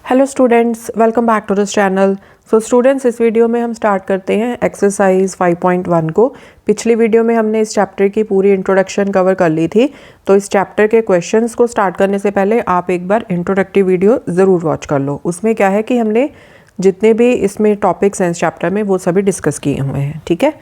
Hello students, welcome back to this channel. So students, इस video में हम start करते हैं एक्सरसाइज 5.1 को। पिछली वीडियो में हमने इस चैप्टर की पूरी इंट्रोडक्शन कवर कर ली थी, तो इस चैप्टर के क्वेश्चंस को स्टार्ट करने से पहले आप एक बार इंट्रोडक्टिव वीडियो ज़रूर वॉच कर लो। उसमें क्या है कि हमने जितने भी इसमें टॉपिक्स हैं इस चैप्टर में वो सभी डिस्कस किए हुए हैं। ठीक है,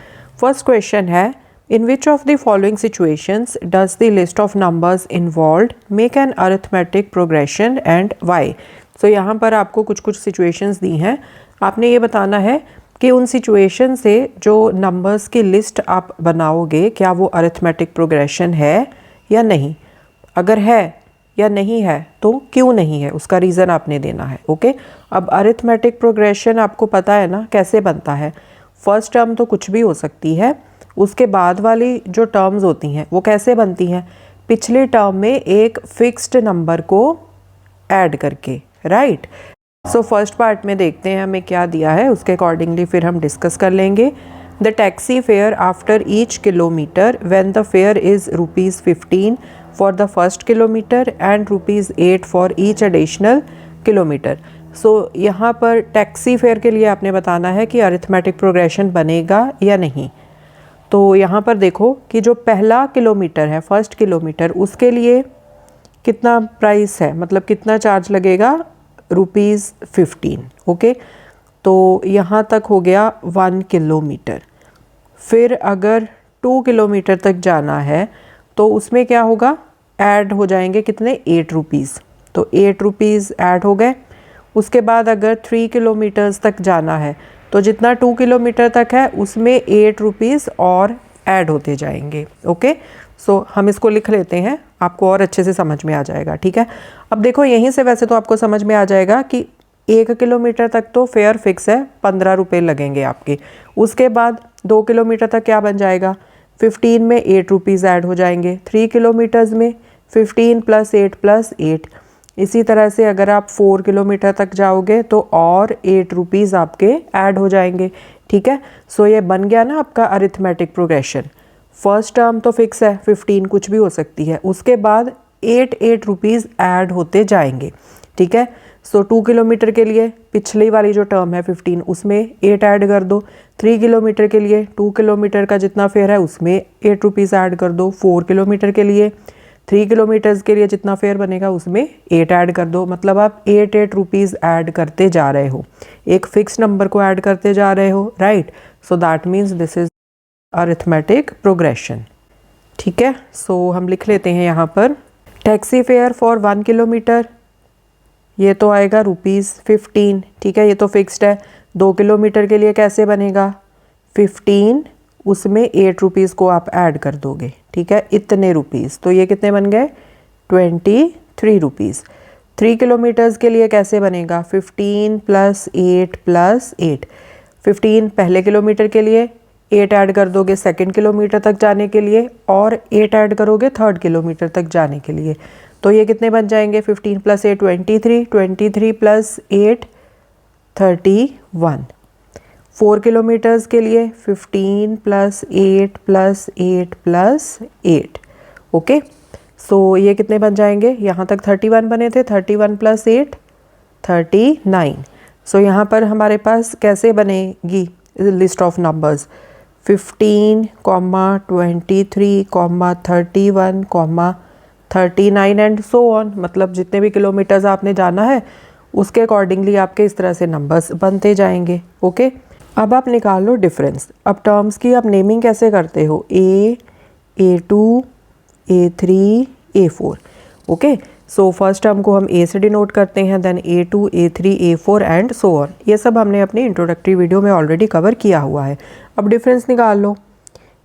फर्स्ट क्वेश्चन है, in which of the following situations does the list of numbers involved make an arithmetic progression and why. So यहाँ पर आपको कुछ कुछ सिचुएशंस दी हैं, आपने ये बताना है कि उन सिचुएशन से जो नंबर्स की लिस्ट आप बनाओगे क्या वो अरिथमेटिक प्रोग्रेशन है या नहीं। अगर है या नहीं है तो क्यों नहीं है, उसका रीज़न आपने देना है। ओके, अब अरिथमेटिक प्रोग्रेशन आपको पता है ना कैसे बनता है। फर्स्ट टर्म तो कुछ भी हो सकती है, उसके बाद वाली जो टर्म्स होती हैं वो कैसे बनती हैं, पिछले टर्म में एक फिक्स्ड नंबर को ऐड करके, राइट। सो फर्स्ट पार्ट में देखते हैं हमें क्या दिया है, उसके अकॉर्डिंगली फिर हम डिस्कस कर लेंगे। The taxi fare after each kilometre when the fare is ₹15 for the first kilometre and ₹8 for each additional kilometre. So यहाँ पर टैक्सी फेयर के लिए आपने बताना है कि अरिथमेटिक प्रोग्रेशन बनेगा या नहीं। तो यहाँ पर देखो कि जो पहला किलोमीटर है, फर्स्ट किलोमीटर, उसके लिए कितना प्राइस है, मतलब कितना चार्ज लगेगा, ₹15। ओके, तो यहाँ तक हो गया 1 किलोमीटर। फिर अगर 2 किलोमीटर तक जाना है तो उसमें क्या होगा, ऐड हो जाएंगे कितने, ₹8। तो ₹8 ऐड हो गए। उसके बाद अगर 3 किलोमीटर्स तक जाना है तो जितना 2 किलोमीटर तक है उसमें ₹8 और ऐड होते जाएंगे। ओके, सो हम इसको लिख लेते हैं, आपको और अच्छे से समझ में आ जाएगा। ठीक है, अब देखो यहीं से वैसे तो आपको समझ में आ जाएगा कि 1 किलोमीटर तक तो फेयर फिक्स है, ₹15 लगेंगे आपके। उसके बाद 2 किलोमीटर तक क्या बन जाएगा, 15 में ₹8 ऐड हो जाएंगे। 3 किलोमीटर्स में 15 + 8 + 8। इसी तरह से अगर आप 4 किलोमीटर तक जाओगे तो और ₹8 आपके ऐड हो जाएंगे। ठीक है, सो ये बन गया ना आपका अरिथमेटिक प्रोग्रेशन। फर्स्ट टर्म तो फिक्स है, 15 कुछ भी हो सकती है, उसके बाद ₹8 ऐड होते जाएंगे। ठीक है, सो 2 किलोमीटर के लिए पिछली वाली जो टर्म है 15 उसमें 8 ऐड कर दो। 3 किलोमीटर के लिए 2 किलोमीटर का जितना फेयर है उसमें ₹8 ऐड कर दो। 4 किलोमीटर के लिए 3 किलोमीटर्स के लिए जितना फेयर बनेगा उसमें 8 ऐड कर दो। मतलब आप ₹8 ऐड करते जा रहे हो, एक फिक्स नंबर को ऐड करते जा रहे हो, right. So that means this is arithmetic progression. ठीक है, सो हम लिख लेते हैं यहाँ पर टैक्सी फेयर फॉर 1 किलोमीटर, ये तो आएगा ₹15। ठीक है, ये तो फिक्स्ड है। 2 किलोमीटर के लिए कैसे बनेगा, 15 उसमें ₹8 को आप ऐड कर दोगे। ठीक है, इतने रुपीस, तो ये कितने बन गए, ₹23। 3 किलोमीटर्स के लिए कैसे बनेगा, 15 + 8 + 8। 15 पहले किलोमीटर के लिए, 8 ऐड कर दोगे सेकंड किलोमीटर तक जाने के लिए, और 8 ऐड करोगे थर्ड किलोमीटर तक जाने के लिए। तो ये कितने बन जाएंगे, 15 + 8 23, 23 + 8 31। 4 किलोमीटर्स के लिए 15 + 8 + 8 + 8। ओके, सो ये कितने बन जाएंगे, यहाँ तक 31 बने थे, 31 + 8 39। सो यहाँ पर हमारे पास कैसे बनेगी list of numbers, 15, 23, 31, 39 and so on. मतलब जितने भी किलोमीटर्स आपने जाना है उसके अकॉर्डिंगली आपके इस तरह से नंबर्स बनते जाएंगे। ओके, अब आप निकाल लो डिफरेंस। अब टर्म्स की आप नेमिंग कैसे करते हो, A, A2, A3, A4। Okay, so first term को हम A से डिनोट करते हैं, then A2, A3, A4 and so on. ये सब हमने अपनी इंट्रोडक्टरी वीडियो में ऑलरेडी कवर किया हुआ है। अब डिफरेंस निकाल लो,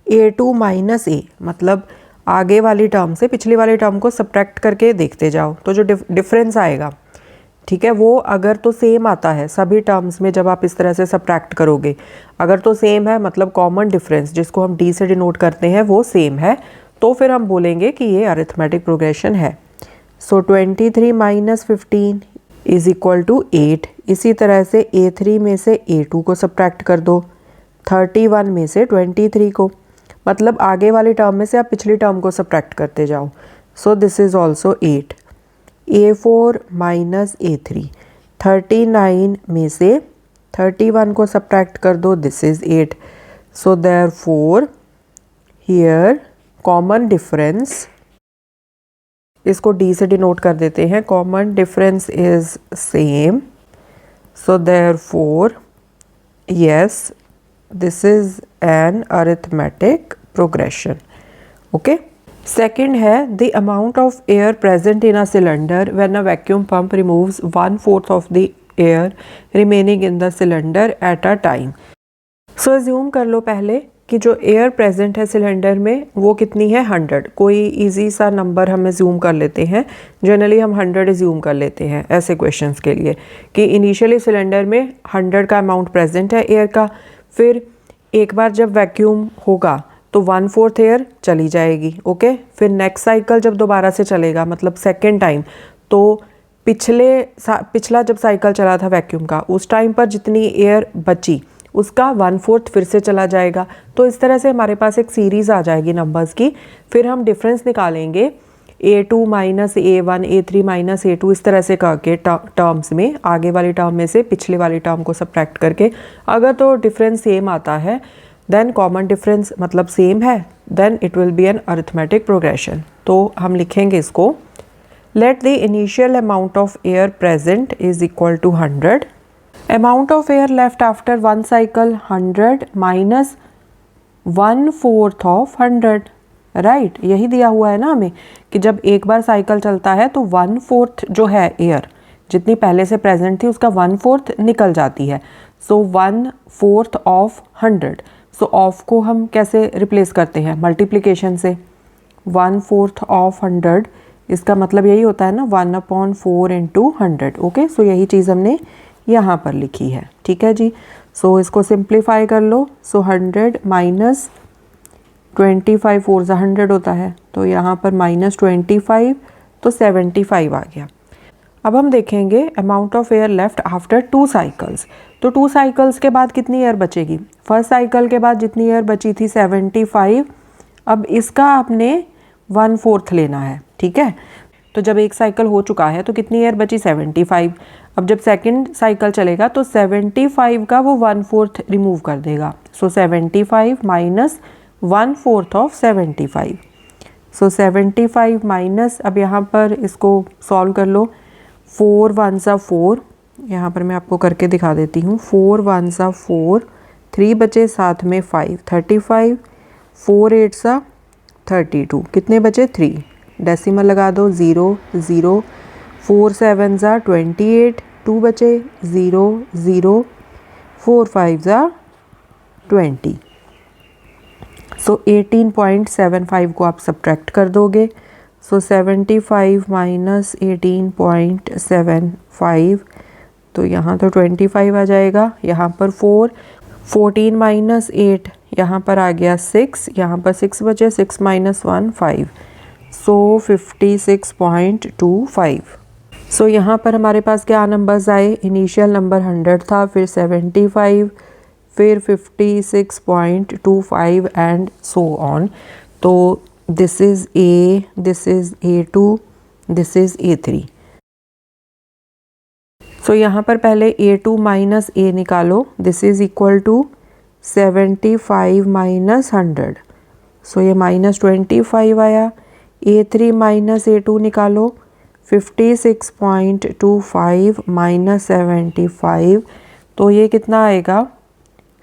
A2 - A, मतलब आगे वाली टर्म से पिछली वाली टर्म को सब्ट्रैक्ट करके देखते जाओ तो जो डिफरेंस आएगा, ठीक है, वो अगर तो सेम आता है सभी टर्म्स में, जब आप इस तरह से सब्ट्रैक्ट करोगे, अगर तो सेम है मतलब कॉमन डिफरेंस जिसको हम D से डिनोट करते हैं वो सेम है, तो फिर हम बोलेंगे कि ये अरिथमेटिक प्रोग्रेशन है। सो 23 - 15 = 8। इसी तरह से A3 में से A2 को सब्ट्रैक्ट कर दो, 31 में से 23 को, मतलब आगे वाली टर्म में से आप पिछली टर्म को सब्ट्रैक्ट करते जाओ। सो this is also 8। A4 - A3, 39 में से 31 को सब्ट्रैक्ट कर दो, this is 8। So therefore here common difference, इसको डी से डिनोट कर देते हैं, common difference is same. So therefore yes, this is an arithmetic progression. Okay. Second है the amount of air present in a cylinder when a vacuum pump removes 1/4 of the air remaining in the cylinder at a time. So assume कर लो पहले कि जो air present है cylinder में वो कितनी है, 100। कोई इजी सा नंबर हम अज्यूम कर लेते हैं, जनरली हम 100 अज्यूम कर लेते हैं ऐसे क्वेश्चंस के लिए कि इनिशियली सिलेंडर में 100 का अमाउंट प्रेजेंट है एयर का, फिर एक बार जब वैक्यूम होगा तो 1/4 एयर चली जाएगी। ओके। फिर नेक्स्ट साइकिल जब दोबारा से चलेगा, मतलब सेकेंड टाइम, तो पिछला जब साइकिल चला था वैक्यूम का, उस टाइम पर जितनी एयर बची उसका 1/4 फिर से चला जाएगा। तो इस तरह से हमारे पास एक सीरीज़ आ जाएगी नंबर्स की। फिर हम डिफरेंस निकालेंगे A2 minus A1, A3 minus A2, इस तरह से करके टर्म्स में, आगे वाली टर्म में से पिछले वाली टर्म को सब्ट्रैक्ट करके। अगर तो डिफरेंस सेम आता है देन कॉमन डिफरेंस मतलब सेम है, then it will be an arithmetic progression. तो हम लिखेंगे इसको, let the initial amount of air present is equal to 100, amount of air left after one cycle 100 minus 1/4 of 100। Right, यही दिया हुआ है ना हमें कि जब एक बार साइकिल चलता है तो 1/4 जो है एयर जितनी पहले से प्रेजेंट थी उसका 1/4 निकल जाती है। सो 1/4 ऑफ 100। सो ऑफ को हम कैसे रिप्लेस करते हैं, मल्टीप्लिकेशन से। 1/4 ऑफ 100, इसका मतलब यही होता है ना 1/4 इंटू 100। ओके। सो यही चीज़ हमने यहाँ पर लिखी है। ठीक है जी। सो इसको सिंप्लीफाई कर लो। सो 100 माइनस 25, 4 से 100 होता है, तो यहाँ पर माइनस 25, तो 75 आ गया। अब हम देखेंगे amount of air left after 2 cycles. तो 2 साइकिल्स के बाद कितनी एयर बचेगी, फर्स्ट साइकिल के बाद जितनी एयर बची थी 75, अब इसका आपने 1/4 लेना है। ठीक है। तो जब एक साइकिल हो चुका है तो कितनी एयर बची, 75। अब जब सेकंड साइकिल चलेगा तो 75 का वो 1/4 रिमूव कर देगा। सो 75 माइनस 1/4 ऑफ 75। सो 75 माइनस, अब यहाँ पर इसको सॉल्व कर लो, 4 1 4, यहाँ पर मैं आपको करके दिखा देती हूँ। 4 1 4, 3 बचे, साथ में 5, 35, 4 8 32, कितने बचे 3, डेसिमल लगा दो 0 0, 4 7 28, 2 बचे 0 0, 4 5 20। सो 18.75 को आप सब्ट्रैक्ट कर दोगे। सो 75 माइनस 18.75, तो यहाँ तो 25 आ जाएगा, यहाँ पर 4, 14 माइनस 8, यहाँ पर आ गया 6, यहाँ पर 6 बचे, 6 माइनस 1 5, सो 56.25। सो यहाँ पर हमारे पास क्या नंबर्स आए, इनिशियल नंबर 100 था, फिर 75, फिर 56.25 एंड सो ऑन। तो this is A, this is A2, this is A3। So यहाँ पर पहले A2 माइनस A निकालो, this is equal to 75 minus 100। So ये माइनस 25 आया। A3 माइनस A2 निकालो, 56.25 माइनस 75, तो ये कितना आएगा,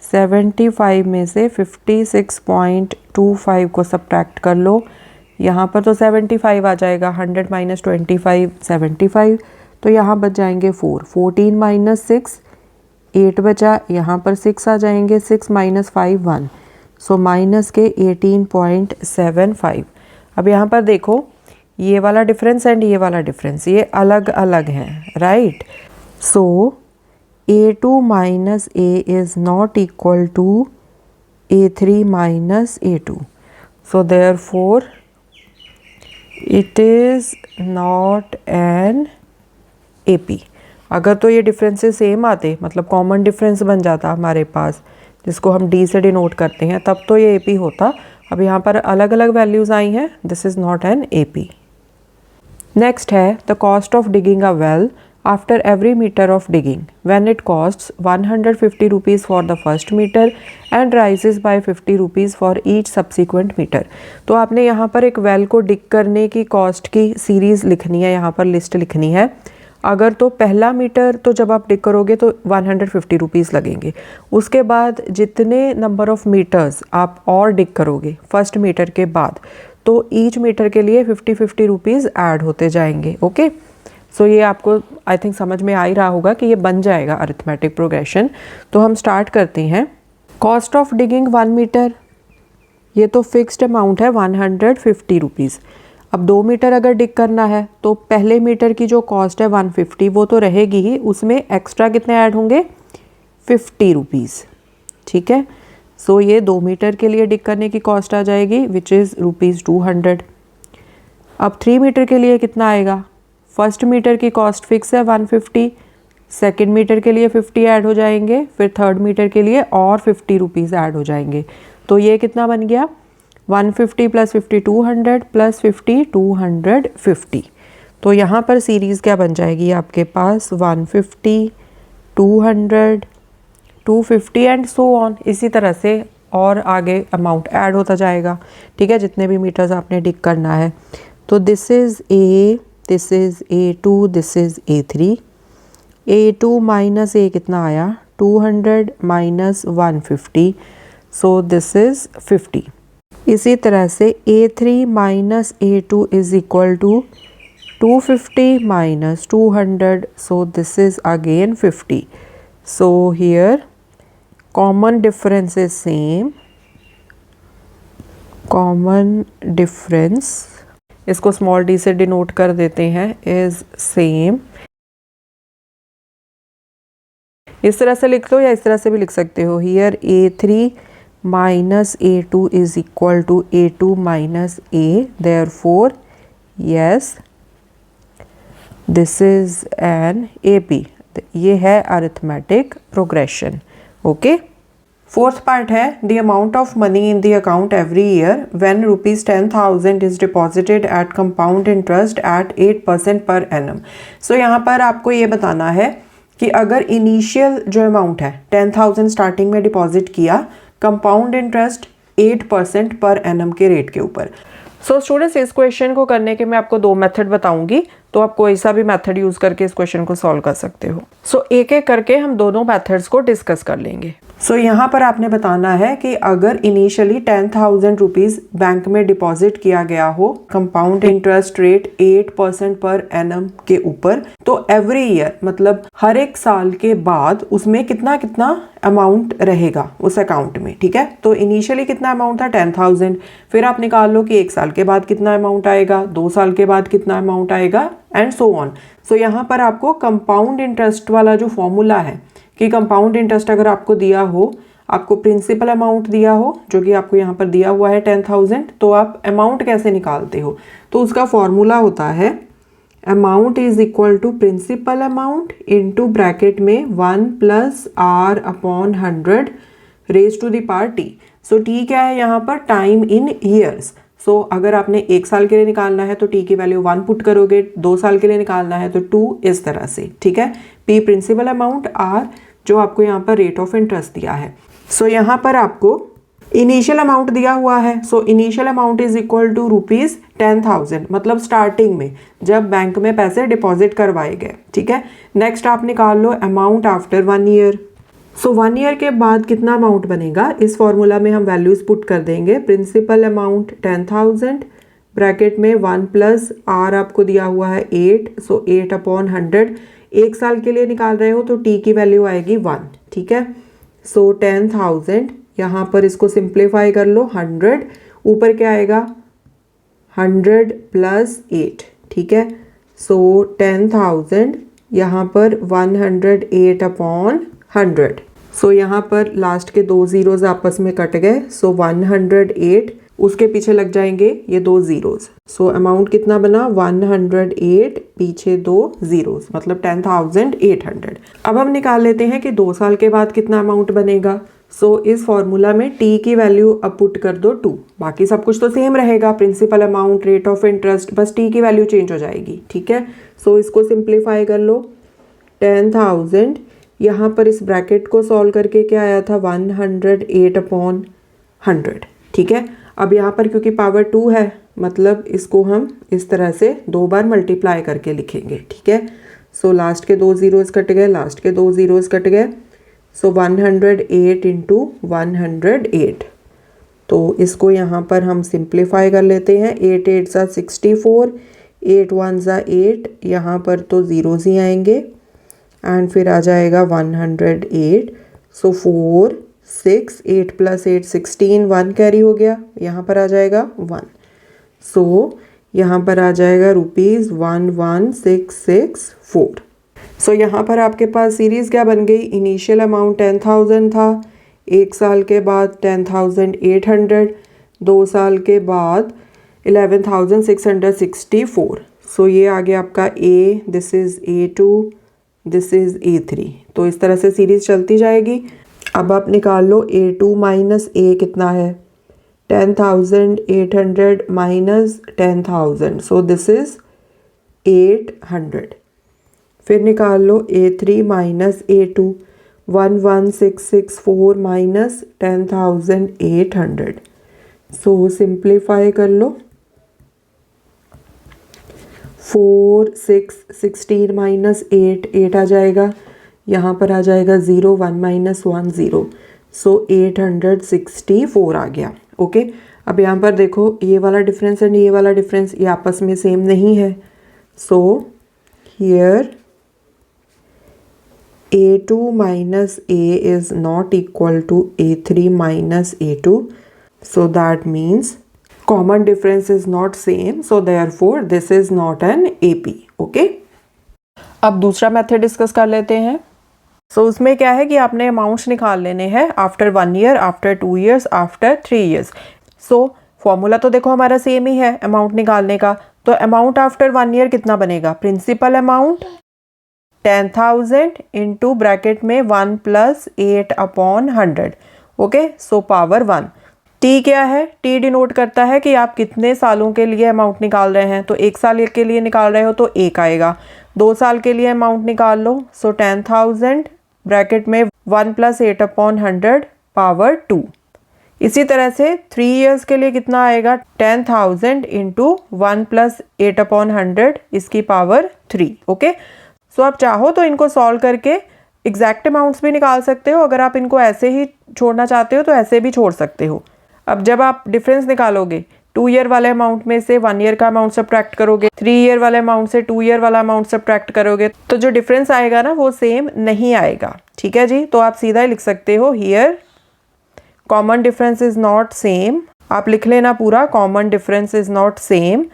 75 में से 56.25 को सब्ट्रैक्ट कर लो, यहाँ पर तो 75 आ जाएगा, 100 माइनस 25 75, तो यहाँ बच जाएंगे 4, 14 माइनस 6 8 बचा, यहाँ पर 6 आ जाएंगे, 6 माइनस 5 1, सो माइनस के 18.75। अब यहाँ पर देखो ये वाला डिफरेंस एंड ये वाला डिफरेंस ये अलग अलग हैं, right. So A2 minus A is not equal to A3 minus A2, so therefore it is not an AP। अगर तो ये डिफरेंसेस सेम आते, मतलब कॉमन डिफरेंस बन जाता हमारे पास, जिसको हम D से डिनोट करते हैं, तब तो ये AP होता। अब यहाँ पर अलग अलग वैल्यूज़ आई हैं, this is not an AP। Next है the cost of digging a well after every meter of digging when it costs 150 rupees for the first meter and rises by 50 rupees for each subsequent meter। तो आपने यहाँ पर एक well को डिग करने की cost की सीरीज़ लिखनी है, यहाँ पर लिस्ट लिखनी है। अगर तो पहला मीटर तो जब आप डिग करोगे तो 150 रुपीज़ लगेंगे। उसके बाद जितने नंबर ऑफ़ मीटर्स आप और डिग करोगे फर्स्ट मीटर के बाद, तो ईच मीटर के लिए 50 रुपीज़ ऐड होते जाएंगे। ओके, सो ये आपको आई थिंक समझ में आ ही रहा होगा कि ये बन जाएगा अरिथमेटिक प्रोग्रेशन। तो हम स्टार्ट करते हैं। कॉस्ट ऑफ डिगिंग 1 मीटर, ये तो फिक्स्ड अमाउंट है 150 रुपीज़। अब 2 मीटर अगर डिग करना है तो पहले मीटर की जो कॉस्ट है 150 वो तो रहेगी ही, उसमें एक्स्ट्रा कितने ऐड होंगे 50 रुपीज़। ठीक है, सो ये 2 मीटर के लिए डिग करने की कॉस्ट आ जाएगी विच इज़ ₹200। अब 3 मीटर के लिए कितना आएगा? फर्स्ट मीटर की कॉस्ट फिक्स है 150, सेकेंड मीटर के लिए 50 ऐड हो जाएंगे, फिर थर्ड मीटर के लिए और 50 रुपीज़ ऐड हो जाएंगे। तो ये कितना बन गया 150 + 50 200 + 50 250। तो यहाँ पर सीरीज़ क्या बन जाएगी आपके पास 150 200 250 एंड सो ऑन, इसी तरह से और आगे अमाउंट ऐड होता जाएगा। ठीक है, जितने भी मीटर्स आपने डिग करना है। तो this is a, this is A2, this is A3। A2 minus A कितना आया 200 माइनस 150, सो दिस इज़ 50। इसी तरह से A3 minus A2 is equal to 250 minus 200, so this is again 50। So here common difference is same, common difference इसको small D से denote कर देते हैं इज सेम। इस तरह से लिख लो या इस तरह से भी लिख सकते हो। Here A3 minus A2 is equal to A2 minus A, therefore yes this is an AP। ये है arithmetic progression. Okay, fourth part है the amount of money in the account every year when ₹10,000 is deposited at compound interest at 8% per annum. सो यहाँ पर आपको ये बताना है कि अगर इनिशियल जो अमाउंट है 10,000 स्टार्टिंग में डिपॉजिट किया, कंपाउंड इंटरेस्ट 8% पर एनम के रेट के ऊपर। सो स्टूडेंट्स, इस क्वेश्चन को करने के मैं आपको 2 मेथड बताऊंगी, तो आप कोई सा भी मेथड यूज करके इस क्वेश्चन को सॉल्व कर सकते हो। सो एक एक करके हम दोनों मेथड्स को डिस्कस कर लेंगे। सो यहाँ पर आपने बताना है कि अगर इनिशियली 10,000 रुपीज़ बैंक में डिपॉजिट किया गया हो compound interest rate 8% per annum के ऊपर, तो एवरी ईयर मतलब हर एक साल के बाद उसमें कितना कितना अमाउंट रहेगा उस अकाउंट में। ठीक है, तो इनिशियली कितना अमाउंट था 10,000, फिर आप निकाल लो कि 1 साल के बाद कितना अमाउंट आएगा, 2 साल के बाद कितना अमाउंट आएगा एंड सो ऑन। सो यहाँ पर आपको कंपाउंड इंटरेस्ट वाला जो फॉर्मूला है कि कंपाउंड इंटरेस्ट अगर आपको दिया हो, आपको प्रिंसिपल अमाउंट दिया हो जो कि आपको यहाँ पर दिया हुआ है 10,000, तो आप अमाउंट कैसे निकालते हो? तो उसका फॉर्मूला होता है amount is equal to principal amount into bracket में 1 + R/100 raise to the power t। So t क्या है यहाँ पर? Time in years. सो अगर आपने 1 साल के लिए निकालना है तो t की वैल्यू 1 पुट करोगे, 2 साल के लिए निकालना है तो 2, इस तरह से। ठीक है, p प्रिंसिपल अमाउंट, r जो आपको यहाँ पर रेट ऑफ इंटरेस्ट दिया है। सो यहाँ पर आपको इनिशियल अमाउंट दिया हुआ है। So initial amount is equal to ₹10,000, मतलब स्टार्टिंग में जब बैंक में पैसे डिपॉजिट करवाए गए। ठीक है, नेक्स्ट आप निकाल लो अमाउंट आफ्टर 1 ईयर। सो 1 ईयर के बाद कितना अमाउंट बनेगा, इस फॉर्मूला में हम वैल्यूज पुट कर देंगे। प्रिंसिपल अमाउंट 10,000 ब्रैकेट में 1 + R आपको दिया हुआ है 8, सो 8/100। 1 साल के लिए निकाल रहे हो तो t की वैल्यू आएगी 1। ठीक है, सो 10,000 यहाँ पर इसको सिंप्लीफाई कर लो, 100 ऊपर क्या आएगा 100 + 8। ठीक है, सो 10,000 यहाँ पर 108/100। सो यहाँ पर लास्ट के 2 ज़ीरोज़ आपस में कट गए, सो 108, उसके पीछे लग जाएंगे ये 2 ज़ीरोज़। सो अमाउंट कितना बना 108, पीछे 2 ज़ीरोज़, मतलब 10,800। अब हम निकाल लेते हैं कि 2 साल के बाद कितना अमाउंट बनेगा। सो इस फॉर्मूला में t की वैल्यू अब पुट कर दो 2, बाकी सब कुछ तो सेम रहेगा, principal amount, rate of interest, बस t की वैल्यू चेंज हो जाएगी। ठीक है, सो इसको सिंप्लीफाई कर लो, 10,000, यहाँ पर इस ब्रैकेट को सॉल्व करके क्या आया था 108/100, ठीक है। अब यहाँ पर क्योंकि पावर 2 है मतलब इसको हम इस तरह से 2 बार मल्टीप्लाई करके लिखेंगे, ठीक है। सो लास्ट के 2 ज़ीरोज़ कट गए, लास्ट के 2 ज़ीरोज़ कट गए, सो 108 इंटू 108। तो इसको यहाँ पर हम सिंप्लीफाई कर लेते हैं। 8 8 सा 64, 8 1 सा 8, यहाँ पर तो ज़ीरोज़ ही आएंगे एंड फिर आ जाएगा 108। सो 4 6 8 + 8 16, 1 कैरी हो गया, यहाँ पर आ जाएगा 1। सो यहाँ पर आ जाएगा ₹11664। सो यहाँ पर आपके पास सीरीज़ क्या बन गई, इनिशियल अमाउंट 10,000 था, 1 साल के बाद 10,800, 2 साल के बाद 11,664। सो ये आ गया आपका A, this is A2, this is A3। तो इस तरह से सीरीज़ चलती जाएगी। अब आप निकाल लो A2 माइनस A कितना है, 10,800 माइनस 10,000, सो दिस इज़ 800। फिर निकाल लो A3 माइनस A2, 11664 माइनस 10,800। सो सिंप्लीफाई कर लो, 4 6 16 माइनस 8 8 आ जाएगा, यहाँ पर आ जाएगा 0, 1 माइनस 1 0, सो 864 आ गया। ओके, अब यहाँ पर देखो ये वाला डिफरेंस एंड ये वाला डिफरेंस ये आपस में सेम नहीं है। So here A2 minus A is not equal to A3 minus A2. So that means common difference is not same. So therefore this is not an AP. Okay. अब दूसरा method discuss कर लेते हैं। सो उसमें क्या है कि आपने अमाउंट्स निकाल लेने हैं after 1 year, after 2 years, after 3 years. So formula तो देखो हमारा सेम ही है अमाउंट निकालने का। तो अमाउंट आफ्टर 1 ईयर कितना बनेगा, प्रिंसिपल अमाउंट 10,000 इंटू ब्रैकेट में 1 + 8/100। Okay, so power 1। टी क्या है, टी डिनोट करता है कि आप कितने सालों के लिए अमाउंट निकाल रहे हैं। तो 1 साल के लिए निकाल रहे हो तो 1 आएगा, 2 साल के लिए अमाउंट निकाल लो, सो 10,000 ब्रैकेट में 1 + 8/100 पावर 2। इसी तरह से 3 ईयर्स के लिए कितना आएगा, 10,000 इंटू 1 + 8/100 इसकी पावर 3। ओके, सो आप चाहो तो इनको सॉल्व करके एग्जैक्ट अमाउंट्स भी निकाल सकते हो। अगर आप इनको ऐसे ही छोड़ना चाहते हो तो ऐसे भी छोड़ सकते हो। अब जब आप डिफरेंस निकालोगे 2 ईयर वाले अमाउंट में से 1 ईयर का अमाउंट सब्ट्रैक्ट करोगे, 3 ईयर वाले अमाउंट से 2 ईयर वाला अमाउंट सब्ट्रैक्ट करोगे, तो जो डिफरेंस आएगा ना वो सेम नहीं आएगा। ठीक है जी, तो आप सीधा ही लिख सकते हो here common difference is not same. आप लिख लेना पूरा, common difference is not same,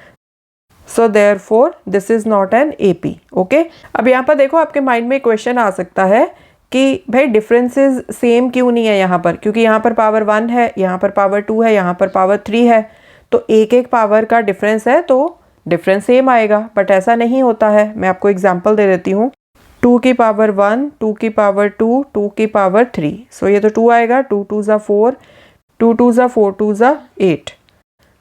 so therefore this is not an AP। Okay, अब यहाँ पर देखो आपके माइंड में क्वेश्चन आ सकता है कि भाई डिफरेंसेस सेम क्यों नहीं है यहाँ पर, क्योंकि यहाँ पर पावर 1 है, यहाँ पर पावर 2 है, यहाँ पर पावर 3 है, तो एक एक पावर का डिफरेंस है तो डिफरेंस सेम आएगा। बट ऐसा नहीं होता है, मैं आपको एग्जांपल दे देती हूँ। 2 की पावर 1, 2 की पावर 2, 2 की पावर 3, सो ये तो 2 आएगा, 2 2 ज़ा 4, 2 2 ज़ा 4 2 ज़ा 8।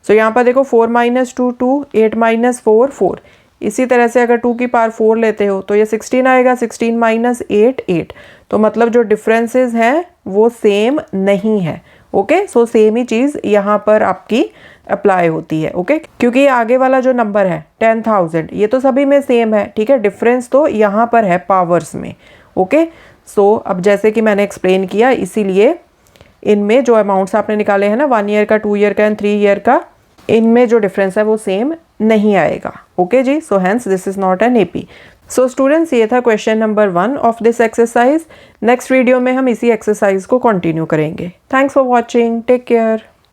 सो यहाँ पर देखो 4 - 2 2, 8 - 4 4। इसी तरह से अगर 2 की पावर 4 लेते हो तो ये 16 आएगा, 16 - 8 8। तो मतलब जो डिफरेंसेस हैं वो सेम नहीं है। ओके, सो सेम ही चीज़ यहाँ पर आपकी अप्लाई होती है। ओके, क्योंकि ये आगे वाला जो नंबर है 10,000 ये तो सभी में सेम है। ठीक है, डिफरेंस तो यहाँ पर है पावर्स में। ओके, सो अब जैसे कि मैंने एक्सप्लेन किया, इसीलिए इनमें जो अमाउंट्स आपने निकाले हैं ना 1 ईयर का, 2 ईयर का एंड 3 ईयर का, इनमें जो डिफरेंस है वो सेम नहीं आएगा। ओके जी, so hence this is not an AP। So students, ये था question number 1 of this exercise. Next video में हम इसी एक्सरसाइज को कंटिन्यू करेंगे। Thanks for watching, take care.